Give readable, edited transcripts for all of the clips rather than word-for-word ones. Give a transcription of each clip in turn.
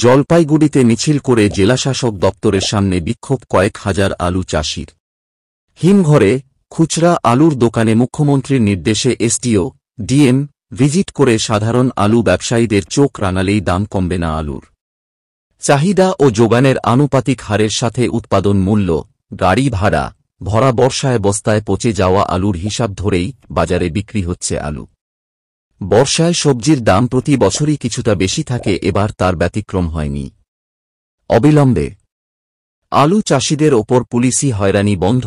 জলপাইগুড়িতে মিছিল করে জেলাশাসক দপ্তরের সামনে বিক্ষোভ কয়েক হাজার আলু চাষির। হিমঘরে খুচরা আলুর দোকানে মুখ্যমন্ত্রীর নির্দেশে এসডিও, ডিএম ভিজিট করে সাধারণ আলু ব্যবসায়ীদের চোখ রাঙালেই দাম কমবে না আলুর। চাহিদা ও যোগানের আনুপাতিক হারের সাথে উৎপাদন মূল্য, গাড়ি ভাড়া, ভরা বর্ষায় বস্তায় পচে যাওয়া আলুর হিসাব ধরেই বাজারে বিক্রি হচ্ছে আলু। বর্ষায় সবজির দাম প্রতি বছরই কিছুটা বেশি থাকে, এবার তার ব্যতিক্রম হয়নি। অবিলম্বে আলু চাষিদের ওপর পুলিশি হয়রানি বন্ধ,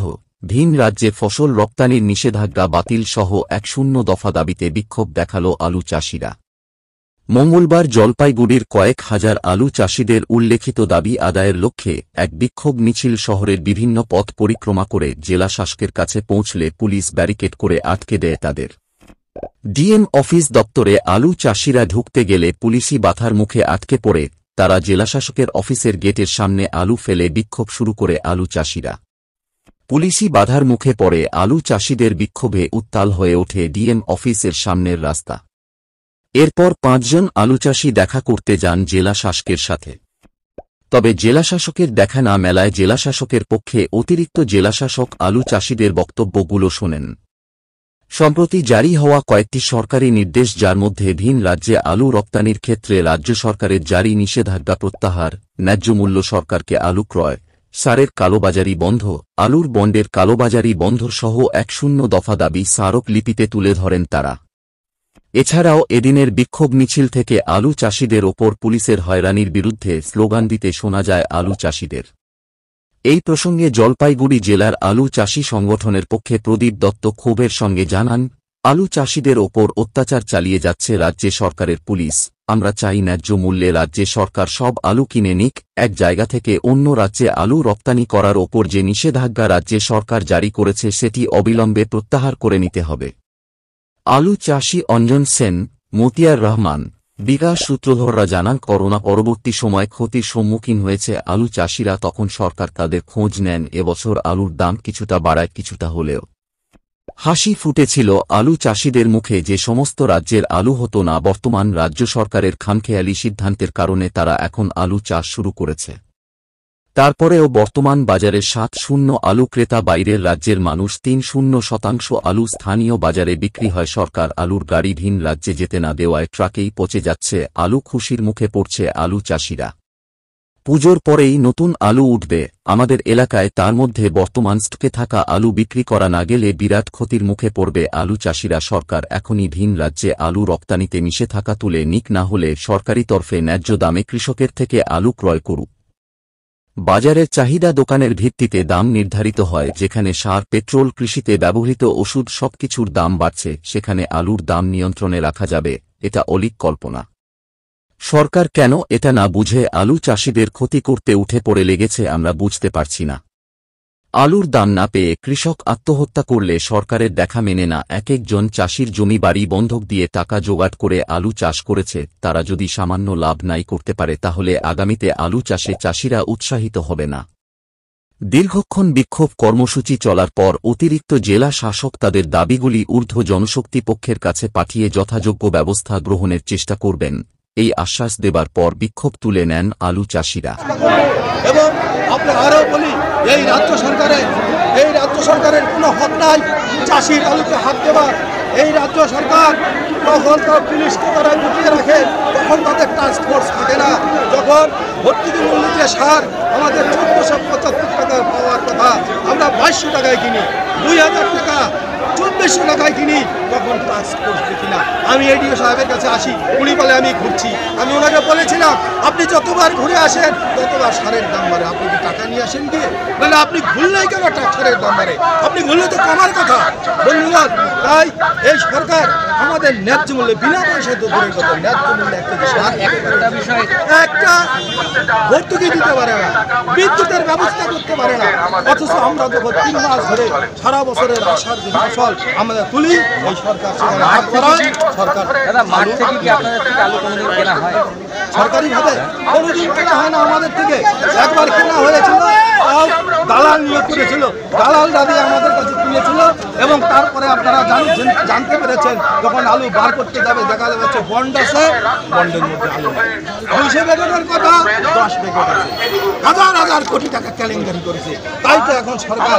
ভিন রাজ্যে ফসল রপ্তানির নিষেধাজ্ঞা বাতিল সহ ১০ দফা দাবিতে বিক্ষোভ দেখাল আলু চাষিরা। মঙ্গলবার জলপাইগুড়ির কয়েক হাজার আলু চাষিদের উল্লেখিত দাবি আদায়ের লক্ষ্যে এক বিক্ষোভ মিছিল শহরের বিভিন্ন পথ পরিক্রমা করে জেলা শাসকের কাছে পৌঁছলে পুলিশ ব্যারিকেড করে আটকে দেয় তাদের। ডিএম অফিস দপ্তরে আলু চাষিরা ঢুকতে গেলে পুলিশি বাধার মুখে আটকে পড়ে তারা জেলাশাসকের অফিসের গেটের সামনে আলু ফেলে বিক্ষোভ শুরু করে আলু চাষিরা। পুলিশি বাধার মুখে পড়ে আলু চাষিদের বিক্ষোভে উত্তাল হয়ে ওঠে ডিএম অফিসের সামনের রাস্তা। এরপর ৫ জন আলুচাষী দেখা করতে যান জেলা শাসকের সাথে। তবে জেলাশাসকের দেখা না মেলায় জেলাশাসকের পক্ষে অতিরিক্ত জেলাশাসক আলু চাষিদের বক্তব্যগুলো শোনেন। সম্প্রতি জারি হওয়া কয়েকটি সরকারি নির্দেশ, যার মধ্যে ভিন রাজ্যে আলু রপ্তানির ক্ষেত্রে রাজ্য সরকারের জারি নিষেধাজ্ঞা প্রত্যাহার, ন্যায্য মূল্য সরকারকে আলু ক্রয়, সারের কালোবাজারি বন্ধ, আলুর বন্ডের কালোবাজারি বন্ধ সহ ১০ দফা দাবি স্মারক লিপিতে তুলে ধরেন তারা। এছাড়াও এদিনের বিক্ষোভ মিছিল থেকে আলু চাষিদের ওপর পুলিশের হয়রানির বিরুদ্ধে স্লোগান দিতে শোনা যায় আলু চাষিদের। এই প্রসঙ্গে জলপাইগুড়ি জেলার আলু চাষি সংগঠনের পক্ষে প্রদীপ দত্ত ক্ষোভের সঙ্গে জানান, আলু চাষিদের ওপর অত্যাচার চালিয়ে যাচ্ছে রাজ্য সরকারের পুলিশ। আমরা চাই ন্যায্য মূল্যে রাজ্য সরকার সব আলু কিনে নিক। এক জায়গা থেকে অন্য রাজ্যে আলু রপ্তানি করার ওপর যে নিষেধাজ্ঞা রাজ্য সরকার জারি করেছে সেটি অবিলম্বে প্রত্যাহার করে নিতে হবে। আলু চাষি অঞ্জন সেন, মতিয়ার রহমান, বিকাশ সূত্রধররা জানান, করোনা পরবর্তী সময় ক্ষতির সম্মুখীন হয়েছে আলু চাষিরা, তখন সরকার তাদের খোঁজ নেন। এবছর আলুর দাম কিছুটা বাড়ায়, কিছুটা হলেও হাসি ফুটেছিল আলু চাষিদের মুখে। যে সমস্ত রাজ্যের আলু হতো না, বর্তমান রাজ্য সরকারের খামখেয়ালি সিদ্ধান্তের কারণে তারা এখন আলু চাষ শুরু করেছে। তারপরেও বর্তমান বাজারে ৭-০ আলু ক্রেতা, বাইরের রাজ্যের মানুষ ৩-০% আলু স্থানীয় বাজারে বিক্রি হয়। সরকার আলুর গাড়ি ভিন রাজ্যে যেতে না দেওয়ায় ট্রাকেই পচে যাচ্ছে আলু। খুশির মুখে পড়ছে আলু চাষিরা। পুজোর পরেই নতুন আলু উঠবে আমাদের এলাকায়, তার মধ্যে বর্তমান স্টকে থাকা আলু বিক্রি করা না গেলে বিরাট ক্ষতির মুখে পড়বে আলু চাষিরা। সরকার এখনই ভিন রাজ্যে আলু রপ্তানিতে নিষেধাজ্ঞা তুলে নিক, না হলে সরকারি তরফে ন্যায্য দামে কৃষকের থেকে আলু ক্রয় করুক। বাজারের চাহিদা দোকানের ভিত্তিতে দাম নির্ধারিত হয়। যেখানে সার, পেট্রোল, কৃষিতে ব্যবহৃত ওষুধ সবকিছুর দাম বাড়ছে, সেখানে আলুর দাম নিয়ন্ত্রণে রাখা যাবে, এটা অলীক কল্পনা। সরকার কেন এটা না বুঝে আলু চাষিদের ক্ষতি করতে উঠে পড়ে লেগেছে আমরা বুঝতে পারছি না। আলুর দাম না পেয়ে কৃষক আত্মহত্যা করলে সরকারের দেখা মেনে না। এক একজন চাষির জমি বাড়ি বন্ধক দিয়ে টাকা জোগাড় করে আলু চাষ করেছে, তারা যদি সামান্য লাভ নাই করতে পারে তাহলে আগামীতে আলু চাষে চাষিরা উৎসাহিত হবে না। দীর্ঘক্ষণ বিক্ষোভ কর্মসূচি চলার পর অতিরিক্ত জেলা শাসক তাদের দাবিগুলি ঊর্ধ্ব জনশক্তি পক্ষের কাছে পাঠিয়ে যথাযোগ্য ব্যবস্থা গ্রহণের চেষ্টা করবেন, এই আশ্বাস দেবার পর বিক্ষোভ তুলে নেন আলু চাষিরা। এবং আমরা আরও বলি, এই রাজ্য সরকারের কোনো হক নাই চাষির আলুকে হাত দেবার। এই রাজ্য সরকার যখন তার পুলিশকে তারা লুকিয়ে রাখে, তখন তাদের টাস্ক ফোর্স থাকে না। যখন ভর্তুকি মূল্য যে সার আমাদের ১৪৭৫ টাকা পাওয়ার কথা, আমরা ২২০০ টাকায় কিনি, ২০০০ টাকা ২৪০০ টাকায় কিনি, তখন টাস্ক ফোর্স দেখি না। আমি এডিও সাহেবের কাছে আসি, উনি বলে আমি ঘুরছি। আমি ওনাকে বলেছিলাম, আপনি যতবার ঘুরে আসেন ততবার সারের দাম বাড়ে, আপনি কি টাকা নিয়ে আসেন দিয়ে? মানে আপনি ঘুরলেই কেন সারের দাম বাড়ে? আপনি ঘুরলে তো কমার কথা। বন্ধুগণ, তাই এই সরকার আমাদের ন্যায্য মূল্যে, বিনা পয়সায় তো দূরের কথা, ন্যায্য মূল্যে একটা ভর্তুকি দিতে পারে না, বিদ্যুতের ব্যবস্থা করতে পারে না। অথচ আমরা যখন ৩ মাস ধরে সারা বছরের আশার যে ফসল আমরা তুলি, এই সরকার সেখানে হাত বাড়ায়। সরকার সরকারিভাবে কোনোদিন কেনা হয় না আমাদের থেকে। একবার কেনা হয়েছিল, দালাল নিয়োগ করেছিল, দালালরা দিয়ে আমাদের কাছে কিনেছিল। এবং তারপরে আপনারা জানতে পেরেছেন যখন আলু বার করতে যাবে দেখা যাচ্ছে বন্ড আছে, বন্ডের মধ্যে আলু 200 প্যাকেটের কথা 10 প্যাকেট আছে, হাজার হাজার কোটি টাকা কেলেঙ্কারি করেছে। তাই তো এখন সরকার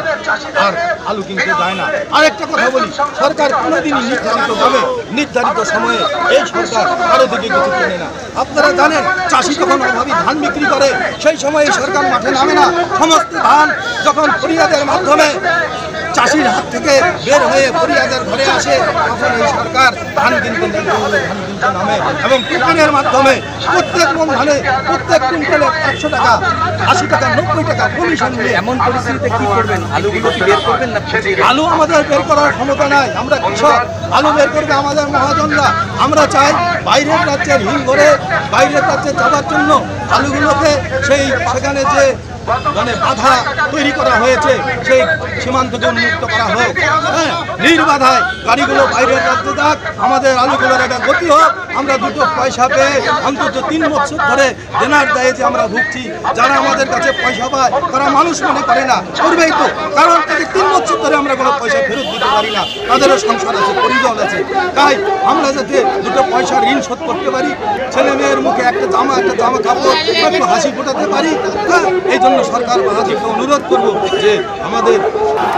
আর আলু কিনতে যায় না। আরেকটা কথা বলি, সরকার কোনোদিনই নির্ধারিতভাবে নির্ধারিত সময়ে এই সরকার কারো দিকে কিছু কেনে না। আপনারা জানেন চাষি যখন অভাবী ধান বিক্রি করে সেই সময় এই সরকার মাঠে নামে না। সমস্ত ধান যখন ফরিয়াদের মাধ্যমে চাষির হাত থেকে বের হয়ে ফরিয়াদের ঘরে আসে তখন এই সরকার ধান কিনতে নামে এবং কুপনের মাধ্যমে প্রত্যেক মন ধানে প্রত্যেক কুইন্টালে 100 টাকা 80 টাকা 90 টাকা কমিশন নিয়ে। এমন পরিস্থিতিতে কি করবেন? আলুগুলো কি বের করবেন না? আলু আমাদের বের করার ক্ষমতা নাই, আমরা কৃষক, আলু বের করবে আমাদের মহাজনরা। আমরা চাই বাইরের রাজ্যের হিমঘরে বাইরের রাজ্যে যাওয়ার জন্য আলুগুলোকে সেখানে যে বাধা তৈরি করা হয়েছে সেই সীমান্তকে উন্মুক্ত করা হোক। হ্যাঁ, নির্বাধায় গাড়িগুলো বাইরের রাজ্যে যাক, আমাদের আলুগুলোর একটা গতি হোক। আমরা দুটো পয়সা পেয়ে অন্তত 3 বছর ধরে দেনার দায়ে যে আমরা ভুগছি, যারা আমাদের কাছে পয়সা পায় তারা মানুষ মনে করে না, করবেই তো, কারণ তাদের 3 বছর ধরে আমরা কোনো পয়সা ফেরত দিতে পারি না, তাদেরও সংসার আছে, পরিজন আছে। তাই আমরা যাতে দুটো পয়সা ঋণ শোধ করতে পারি, ছেলে মেয়ের মুখে একটা জামা কাপড় একটু হাসি ফোটাতে পারি, হ্যাঁ, এই জন্য সরকার বাহাদুরকে অনুরোধ করব যে আমাদের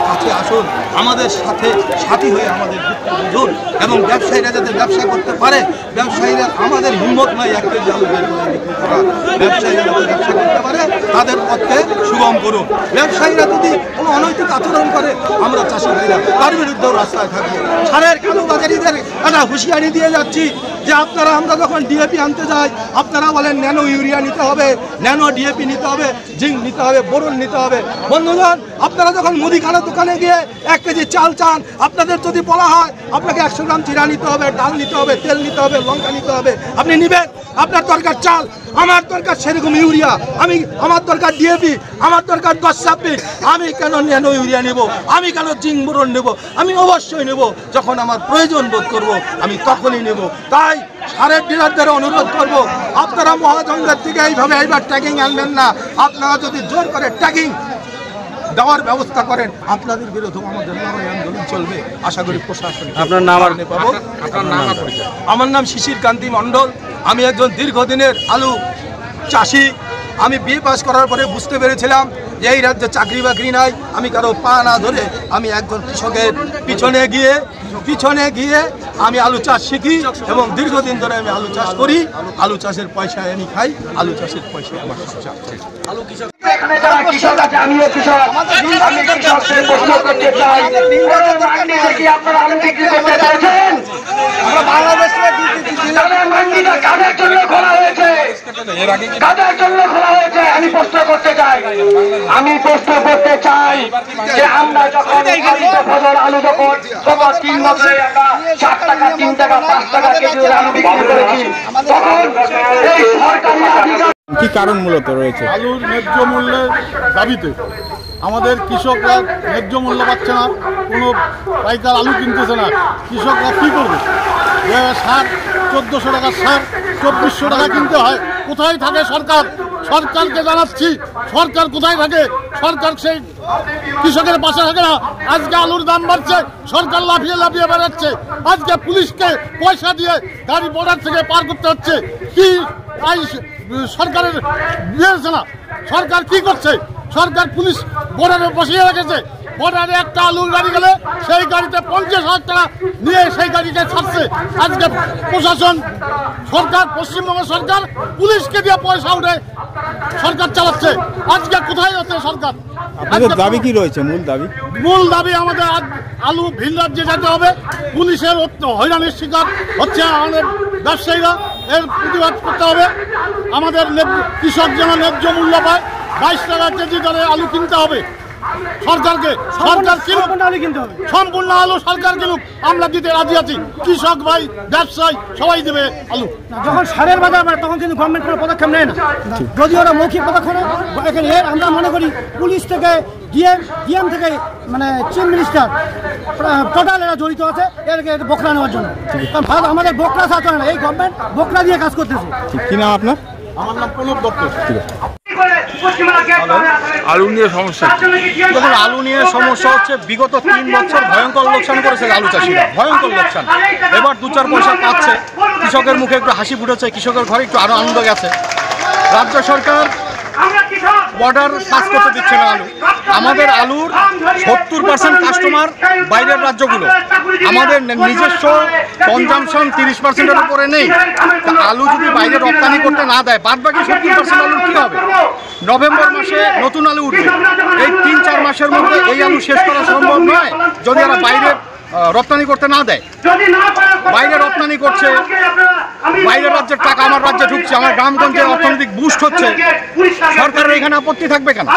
কাছে আসুন, আমাদের সাথে সাথী হয়ে আমাদের দুঃখ বুঝুন এবং ব্যবসায়ীরা যাতে ব্যবসা করতে পারে। ব্যবসায়ীরা আমাদের হিম্মত নাই 1 কেজি আলু বের করে বিক্রি করা। ব্যবসায়ীরা যাতে ব্যবসা করতে পারে তাদের পক্ষে সুগম করুন। ব্যবসায়ীরা যদি কোনো অনৈতিক আচরণ করে আমরা চাষি ভাইরা তার বিরুদ্ধেও রাস্তায় থাকবো। সারের কালোবাজারিদের একটা হুঁশিয়ারি দিয়ে যাচ্ছি যে আপনারা, আমরা যখন ডিএপি আনতে যাই আপনারা বলেন ন্যানো ইউরিয়া নিতে হবে, ন্যানো ডিএপি নিতে হবে, জিঙ্ক নিতে হবে, বোরন নিতে হবে। বন্ধুগণ, আপনারা যখন মুদিখানার দোকানে গিয়ে 1 কেজি চাল চান, আপনাদের যদি বলা হয় আপনাকে 100 গ্রাম জিরা নিতে হবে, ডাল নিতে হবে, তেল নিতে হবে, লঙ্কা নিতে হবে, আপনি নেবেন? আপনার দরকার চাল, আমার দরকার সেরকম ইউরিয়া, আমার দরকার ডিএপি, আমার দরকার 10-26। আমি কেন ন্যানো ইউরিয়া নেব? আমি কেন জিঙ্ক বোরন নেব? আমি অবশ্যই নেব, যখন আমার প্রয়োজন বোধ করব আমি তখনই নেব। তাই সারের ডিলারদের অনুরোধ করব, আপনারা মহাজনদের থেকে এইবার ট্যাগিং আনবেন না। আপনারা যদি জোর করে ট্যাগিং দেওয়ার ব্যবস্থা করেন আপনাদের বিরুদ্ধে আমাদের লড়াই আন্দোলন চলবে। আশা করি প্রশাসন। আপনার নাম আর পাবো। আমার নাম শিশির কান্তি মণ্ডল। আমি একজন দীর্ঘদিনের আলু চাষি। আমি বিএ পাস করার পরে বুঝতে পেরেছিলাম যে এই রাজ্যে চাকরি বাকরি নাই। আমি কারো পা না ধরে আমি একজন কৃষকের পিছনে গিয়ে আমি আলু চাষ শিখি এবং দীর্ঘদিন ধরে আমি আলু চাষ করি। আলু চাষের পয়সায় আমি খাই, আলু চাষের পয়সায় আমার সংসার। আলু কৃষক কৃষক আছে, আমিও কৃষক। আমি কৃষকদের প্রশ্ন করতে চাই, মান্ডিতে কি আপনারা আলু বিক্রি করতে চাইছেন? মান্ডিটা কাদের জন্য খোলা হয়েছে? কাদের জন্য খোলা হয়েছে আমি প্রশ্ন করতে চাই। যে আমরা যখন ফসল আলু যখন গত 3 বছরে আমরা 7 টাকা 3 টাকা 5 টাকা কেজি আলু বিক্রি করেছি, তখন এই সরকারি অধিকার কি কারণ মূলত রয়েছে? আলুর ন্যায্য মূল্যের দাবিতে আমাদের কৃষকরা ন্যায্য মূল্য পাচ্ছে না, কোনো পাইকার আলু কিনতেছে না। কৃষকরা কী করবে? সার 1400 টাকার সার 2400 টাকা কিনতে হয়। কোথায় থাকে সরকার? সরকারকে জানাচ্ছি, সরকার কোথায় থাকে? সরকার সেই কৃষকের পাশে থাকে না। আজকে আলুর দাম বাড়ছে, সরকার লাফিয়ে বেড়াচ্ছে। আজকে পুলিশকে পয়সা দিয়ে গাড়ি বর্ডার থেকে পার করতে হচ্ছে। কি সরকারের বিবেচনা? সরকার কি করছে? সরকার পুলিশ বর্ডারে বসিয়ে রেখেছে। বর্ডারে একটা আলুর গাড়ি গেলে সেই গাড়িতে 50,000 টাকা নিয়ে সেই গাড়িকে ছাড়ছে। আজকে প্রশাসন সরকার, পশ্চিমবঙ্গ সরকার পুলিশকে দিয়ে পয়সা উঠে সরকার চালাচ্ছে। আজকে কোথায় আছে সরকার? আপনাদের দাবি কি রয়েছে? মূল দাবি আমাদের আলু ভিন রাজ্যে যেতে হবে। পুলিশের হয়রানির শিকার হচ্ছে আমাদের ব্যবসায়ীরা, এর প্রতিবাদ করতে হবে। আমাদের কৃষক যেন ন্যায্য মূল্য পায়। 22 টাকা কেজি দরে আলু কিনতে হবে সরকারকে। সরকার সম্পূর্ণ আলু সরকার কিনুক, আমরা দিতে রাজি আছি। কৃষক ভাই, ব্যবসায়ী সবাই দেবে আলু। যখন সারের বাজার বাড়ে তখন কিন্তু গভর্নমেন্ট কোনো পদক্ষেপ নেয় না। যদি ওরা মৌখিক পদক্ষেপ নেয়, আমরা মনে করি পুলিশ থেকে ডিএম থেকে মানে চিফ মিনিস্টার টোটাল এরা জড়িত আছে এদেরকে বকরা নেওয়ার জন্য। কারণ ভারত আমাদের বকরা ছাড়া চলে না, এই গভর্নমেন্ট বকরা দিয়ে কাজ করতেছে। কি নাম আপনার? আমার নাম প্রণব দত্ত। পশ্চিমবঙ্গ আলু নিয়ে সমস্যা দেখুন, আলু নিয়ে সমস্যা হচ্ছে বিগত 3 বছর ভয়ঙ্কর লোকসান করেছে আলু চাষিরা, ভয়ঙ্কর লোকসান। এবার 2-4 পয়সা পাচ্ছে, কৃষকের মুখে একটু হাসি ফুটেছে, কৃষকের ঘরে একটু আরো আনন্দ গেছে। রাজ্য সরকার বর্ডার পাস করতে দিচ্ছে না আলু। আমাদের আলুর 70% কাস্টমার বাইরের রাজ্যগুলো, আমাদের নিজস্ব কনজামশন 30%-এর উপরে নেই। তা আলু যদি বাইরে রপ্তানি করতে না দেয়, বাদ বাকি 70% আলুর কী হবে? নভেম্বর মাসে নতুন আলু উঠবে, এই 3-4 মাসের মধ্যে এই আলু শেষ করা সম্ভব নয় যদি এরা বাইরে রপ্তানি করতে না দেয়। বাইরে রপ্তানি করছে, বাইরের রাজ্যের টাকা আমার রাজ্যে ঢুকছে, আমার গ্রামগঞ্জের অর্থনৈতিক বুস্ট হচ্ছে, সরকারের এখানে আপত্তি থাকবে কেন?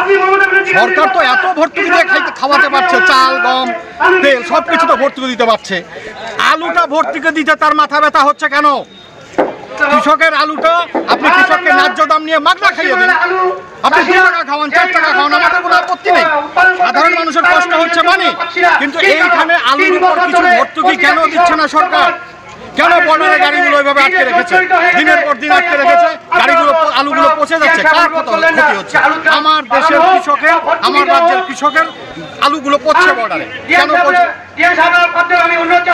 সরকার তো এত ভর্তুকি দিয়ে খাওয়াতে পারছে, চাল গম তেল সব কিছু তো ভর্তুকি দিতে পারছে, আলুটা ভর্তুকি দিতে তার মাথা ব্যথা হচ্ছে কেন? কৃষকের আলুটা আপনি কৃষককে ন্যায্য দাম নিয়ে মাগনা খাইয়ে দেন, আপনি 2 টাকা খাওয়ান, 4 টাকা খাওয়ান, আমাদের কোনো আপত্তি নেই। সাধারণ মানুষের কষ্ট হচ্ছে মানে, কিন্তু এইখানে আলুর উপর কিছু ভর্তুকি কেন দিচ্ছে না সরকার? কেন বর্ডারে গাড়িগুলো ওইভাবে আটকে রেখেছে, দিনের পর দিন আটকে রেখেছে, গাড়িগুলো আলুগুলো পচে যাচ্ছে, কার ক্ষতি হচ্ছে? আমার দেশের কৃষকের, আমার রাজ্যের কৃষকের আলুগুলো পচছে বর্ডারে। কেন পচে?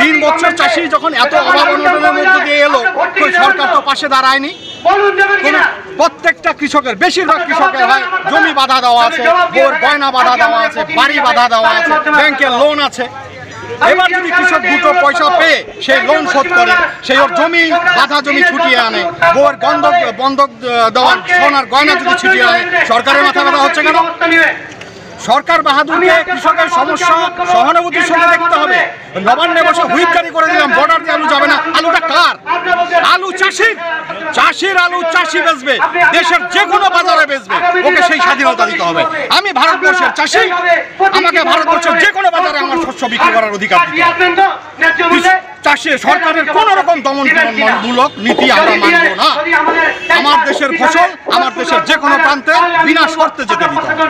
3 বছর চাষি যখন এত অভাব অনটনের মধ্যে দিয়ে এলো, তো সরকার তো পাশে দাঁড়ায়নি। প্রত্যেকটা কৃষকের, বেশিরভাগ কৃষকের হয় জমি বাধা দেওয়া আছে, বোর গয়না বাধা দেওয়া আছে, বাড়ি বাধা দেওয়া আছে, ব্যাংকের লোন আছে। এবার যদি কৃষক 2 পয়সা পেয়ে সেই লোন শোধ করে, সেই ওর জমি বাধা জমি ছুটিয়ে আনে, বউয়ের বন্ধক দেওয়ার সোনার গয়না যদি ছুটিয়ে আনে, সরকারের মাথা ব্যথা হচ্ছে কেন? সরকার বাহাদুরকে কৃষকের সমস্যা সহানুভূতির সঙ্গে দেখতে হবে। নবান্নে বসে হুইপ জারি করে দিলাম বর্ডার দিয়ে আলু যাবে না, আলুটা কার? আলু চাষির। চাষির আলু চাষি বেচবে, দেশের যে কোনো বাজারে বেচবে, ওকে সেই স্বাধীনতা দিতে হবে। আমি ভারতবর্ষের চাষি, আমাকে ভারতবর্ষের যে কোনো বাজারে আমার শস্য বিক্রি করার অধিকার দিতে হবে। চাষি সরকারের কোন রকম দমনমূলক নীতি আমরা মানব না। আমার দেশের ফসল আমার দেশের যে কোনো প্রান্তে বিনা শর্তে যেতে দিতে হবে।